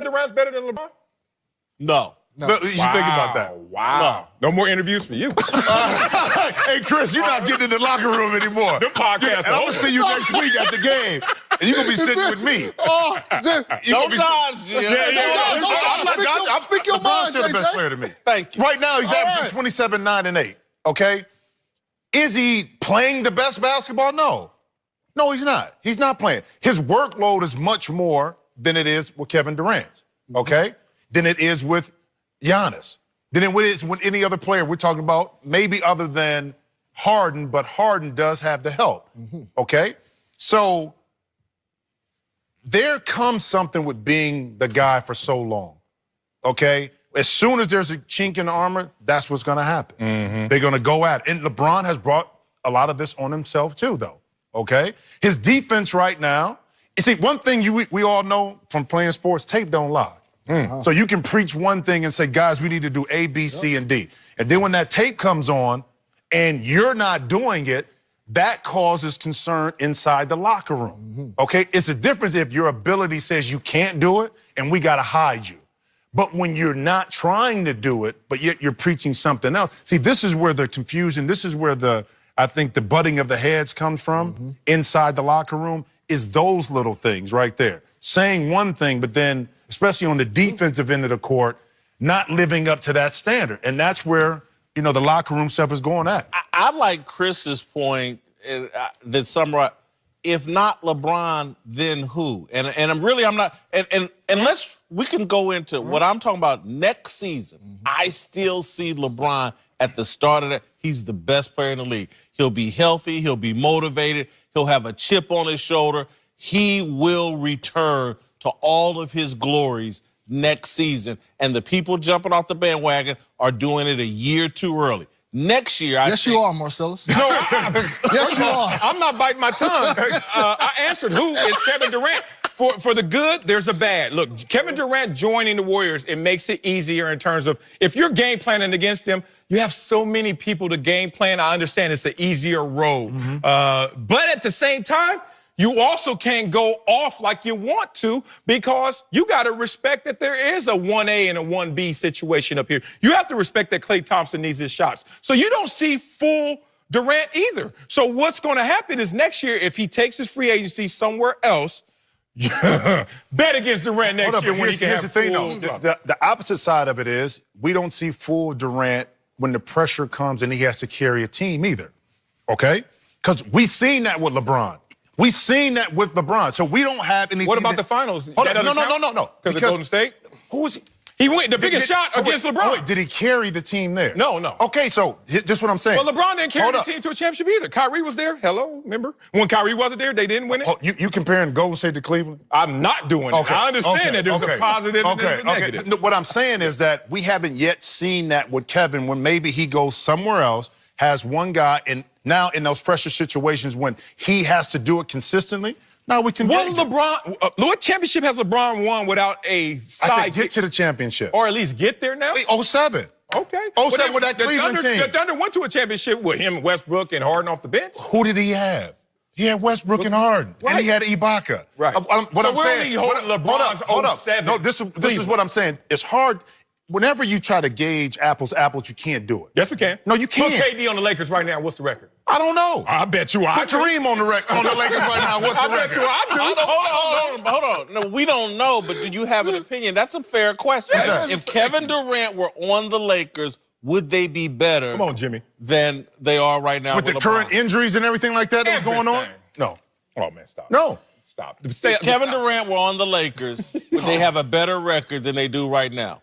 Durant's better than LeBron? No. No. You think about that. Wow. No more interviews for you. Hey, Chris, you're not getting in the locker room anymore. The podcast. And I'm going to see you next week at the game, and you're going to be sitting with me. Don't dodge, Jim. Speak your mind, still the best player to me. Thank you. Right now, he's averaging 27, 9, and 8, okay? Is he playing the best basketball? No. No, he's not. He's not playing. His workload is much more than it is with Kevin Durant, okay? Than it is with Giannis. Than it is with any other player we're talking about, maybe other than Harden, but Harden does have the help, okay? So there comes something with being the guy for so long, okay? As soon as there's a chink in the armor, that's what's going to happen. They're going to go at it. And LeBron has brought a lot of this on himself too, though, okay? His defense right now, you see, one thing we all know from playing sports, tape don't lie. So you can preach one thing and say, guys, we need to do A, B, C, and D. And then when that tape comes on and you're not doing it, that causes concern inside the locker room, okay? It's a difference if your ability says you can't do it and we got to hide you. But when you're not trying to do it, but yet you're preaching something else. See, this is where the confusion, this is where I think the butting of the heads comes from inside the locker room, is those little things right there. Saying one thing, but then, especially on the defensive end of the court, not living up to that standard. And that's where, you know, the locker room stuff is going at. I like Chris's point that summarized, if not LeBron, then who? And I'm not, and unless we can go into what I'm talking about next season, I still see LeBron at the start of that. He's the best player in the league. He'll be healthy. He'll be motivated. He'll have a chip on his shoulder. He will return to all of his glories next season. And the people jumping off the bandwagon are doing it a year too early. Next year, I think... you are, Marcellus. No, Yes, you are. I'm not biting my tongue. I answered who is Kevin Durant. For the good, there's a bad. Look, Kevin Durant joining the Warriors, it makes it easier in terms of if you're game planning against him, you have so many people to game plan. I understand it's an easier road. But at the same time, you also can't go off like you want to because you got to respect that there is a 1A and a 1B situation up here. You have to respect that Klay Thompson needs his shots. So you don't see full Durant either. So what's going to happen is next year, if he takes his free agency somewhere else, bet against Durant next year when he can have the thing, though. The opposite side of it is we don't see full Durant when the pressure comes and he has to carry a team either, okay? Because we've seen that with LeBron. We've seen that with LeBron, so we don't have anything. What about the finals? No. Because of Golden State? Who was he? He went the biggest shot against LeBron. Wait, did he carry the team there? No. Okay, so just what I'm saying. Well, LeBron didn't carry the team to a championship either. Kyrie was there. Hello, remember? When Kyrie wasn't there, they didn't win it. Oh, you comparing Golden State to Cleveland? I'm not doing it. I understand that there's a positive and there's a negative. No, what I'm saying is that we haven't yet seen that with Kevin when maybe he goes somewhere else, has one guy, and now in those pressure situations when he has to do it consistently, now we can what championship has LeBron won without a side? I said get to the championship. Or at least get there now? 07. Okay. 07 with that Cleveland team. The Thunder went to a championship with him, Westbrook, and Harden off the bench. Who did he have? He had Westbrook and Harden, and he had Ibaka. Right. What I'm saying, hold up. 07. No, this is what I'm saying. It's hard. Whenever you try to gauge apples to apples, you can't do it. Yes, we can. No, you can't. Put KD on the Lakers right now. What's the record? I don't know. I bet you I Put Kareem on the Lakers right now. What's the record? I bet you I do. Hold on. No, we don't know, but do you have an opinion? That's a fair question. Yes. If Kevin Durant were on the Lakers, would they be better Come on, Jimmy. than they are right now with the current injuries and everything like that was going on? No. Oh, man, stop. No. Stop. If Kevin Durant were on the Lakers, would they have a better record than they do right now?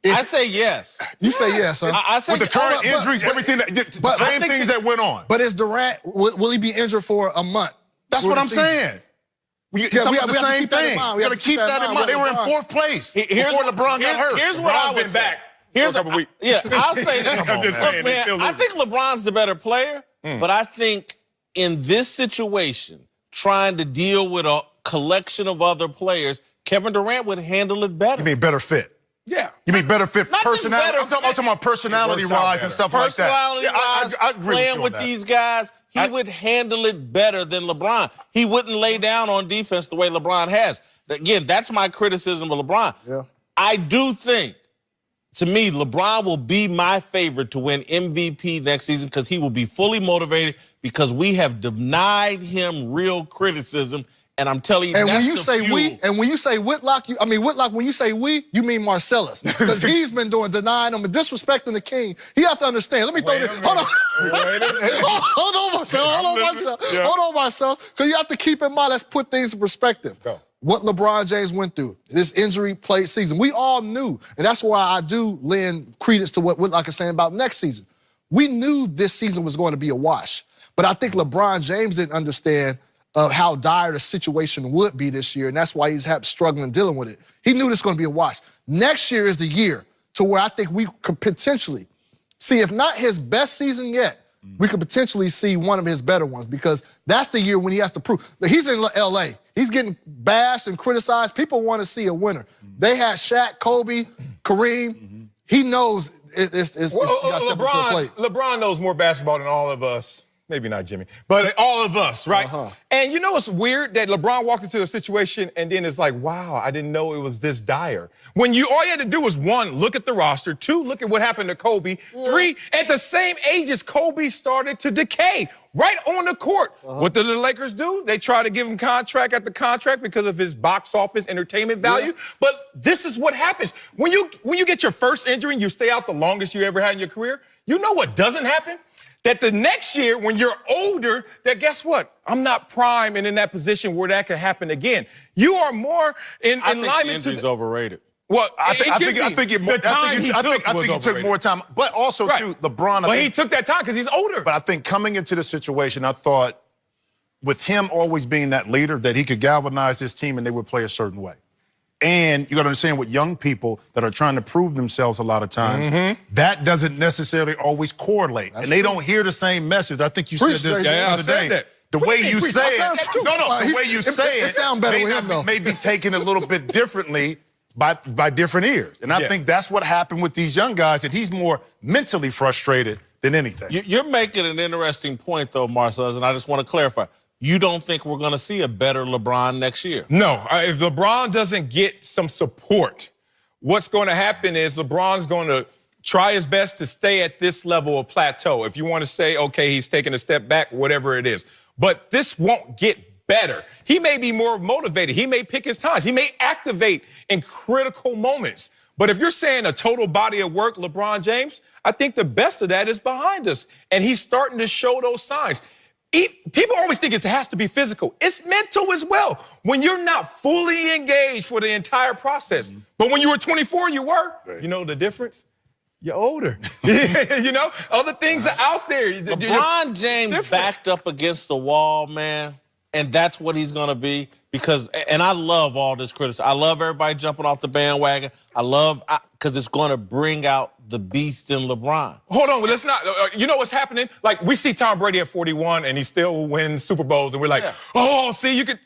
I say yes. You say yes, huh? I say with the current injuries, everything, the same things that went on. But is Durant, will he be injured for a month? That's what I'm saying. You're talking about the same thing. We got to keep that in mind. They were in fourth place before LeBron got hurt. Here's what I would say. Here's a couple weeks. Yeah, I'll say that. I'm just saying. Man, I think LeBron's the better player, but I think in this situation, trying to deal with a collection of other players, Kevin Durant would handle it better. You mean better fit? Yeah. You mean better fit Not just personality? better I'm talking about personality-wise and stuff like that. Personality-wise, I agree playing with these guys, he would handle it better than LeBron. He wouldn't lay down on defense the way LeBron has. Again, that's my criticism of LeBron. Yeah. I do think, to me, LeBron will be my favorite to win MVP next season because he will be fully motivated because we have denied him real criticism. And I'm telling you, And that's when you the say fuel. we, and when you say Whitlock, Whitlock, when you say we, you mean Marcellus. Because he's been denying him and disrespecting the king. You have to understand. Let me throw this. Hold on. Hold on, Marcel. Hold on, Marcel. Because you have to keep in mind, let's put things in perspective. Go. What LeBron James went through, this injury-plagued season. We all knew, and that's why I do lend credence to what Whitlock is saying about next season. We knew this season was going to be a wash. But I think LeBron James didn't understand how dire the situation would be this year, and that's why he's struggling dealing with it. He knew this was going to be a wash. Next year is the year to where I think we could potentially see, if not his best season yet, we could potentially see one of his better ones because that's the year when he has to prove. He's in L.A. He's getting bashed and criticized. People want to see a winner. They had Shaq, Kobe, Kareem. He knows it's got to step into the plate. LeBron knows more basketball than all of us. Maybe not Jimmy, but all of us, right? And you know what's weird? That LeBron walked into a situation and then it's like, wow, I didn't know it was this dire. When all you had to do was, 1, look at the roster, 2, look at what happened to Kobe, 3, at the same age as Kobe started to decay, right on the court. What did the Lakers do? They try to give him contract after contract because of his box office entertainment value. But this is what happens. When you get your first injury and you stay out the longest you ever had in your career, you know what doesn't happen? That the next year, when you're older, that guess what? I'm not prime and in that position where that can happen again. You are more in I think alignment the injury's overrated. Well, I think he took more time. But also, too, LeBron, But he took that time because he's older. But I think coming into the situation, I thought with him always being that leader, that he could galvanize his team and they would play a certain way. And you got to understand with young people that are trying to prove themselves a lot of times, that doesn't necessarily always correlate. And they don't hear the same message. I think you said this the other day. The way you say it, the way you say it sound better with him, though. may be taken a little bit differently by different ears. And I think that's what happened with these young guys, that he's more mentally frustrated than anything. You're making an interesting point, though, Marcellus, and I just want to clarify. You don't think we're going to see a better LeBron next year? No. If LeBron doesn't get some support, what's going to happen is LeBron's going to try his best to stay at this level of plateau. If you want to say, okay, he's taking a step back, whatever it is. But this won't get better. He may be more motivated. He may pick his times. He may activate in critical moments. But if you're saying a total body of work, LeBron James, I think the best of that is behind us. And he's starting to show those signs. People always think it has to be physical. It's mental as well. When you're not fully engaged for the entire process. But when you were 24, you were. You know the difference? You're older. You know? Other things are out there. LeBron James backed up against the wall, man. And that's what he's going to be. Because, and I love all this criticism. I love everybody jumping off the bandwagon. Because it's going to bring out the beast in LeBron. Hold on, let's not. You know what's happening? Like, we see Tom Brady at 41 and he still wins Super Bowls, and we're like, oh, see, you could.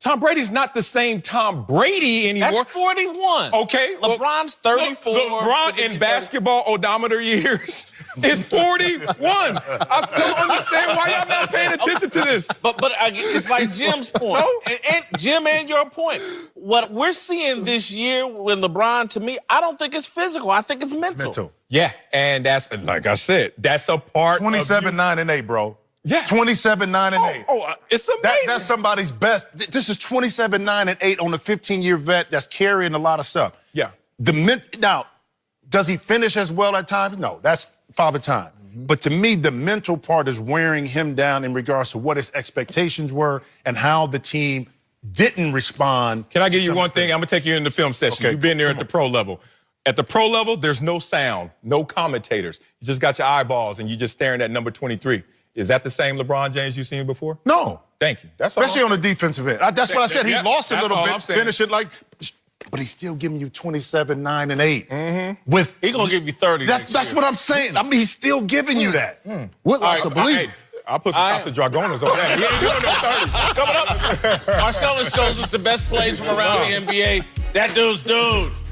Tom Brady's not the same Tom Brady anymore. That's 41. Okay. LeBron's 34. LeBron in basketball odometer years is 41. I don't understand why y'all not paying attention to this. But it's like Jim's point. And Jim, and your point. What we're seeing this year with LeBron, to me, I don't think it's physical. I think it's mental. Yeah, and that's, like I said, that's a part 27, 9, and 8, bro. Yeah. 27, 9, and 8. It's amazing. That's somebody's best. This is 27, 9, and 8 on a 15-year vet that's carrying a lot of stuff. Yeah. Now, does he finish as well at times? No, that's Father Time. But to me, the mental part is wearing him down in regards to what his expectations were and how the team didn't respond. Can I give you one thing? I'm going to take you in the film session. Okay, You've been there at the pro level. At the pro level, there's no sound, no commentators. You just got your eyeballs and you're just staring at number 23. Is that the same LeBron James you've seen before? No. Thank you. That's all. Especially on the defensive end. That's what I said. He lost a little bit, finished it like, but he's still giving you 27, 9, and 8. He's going to give you 30. That's what I'm saying. I mean, he's still giving you that. Whitlock's a believer. I'll put some Casa Dragonas on that. He ain't doing no 30. Coming up, Marcellus shows us the best plays from around the NBA. That dude's dudes.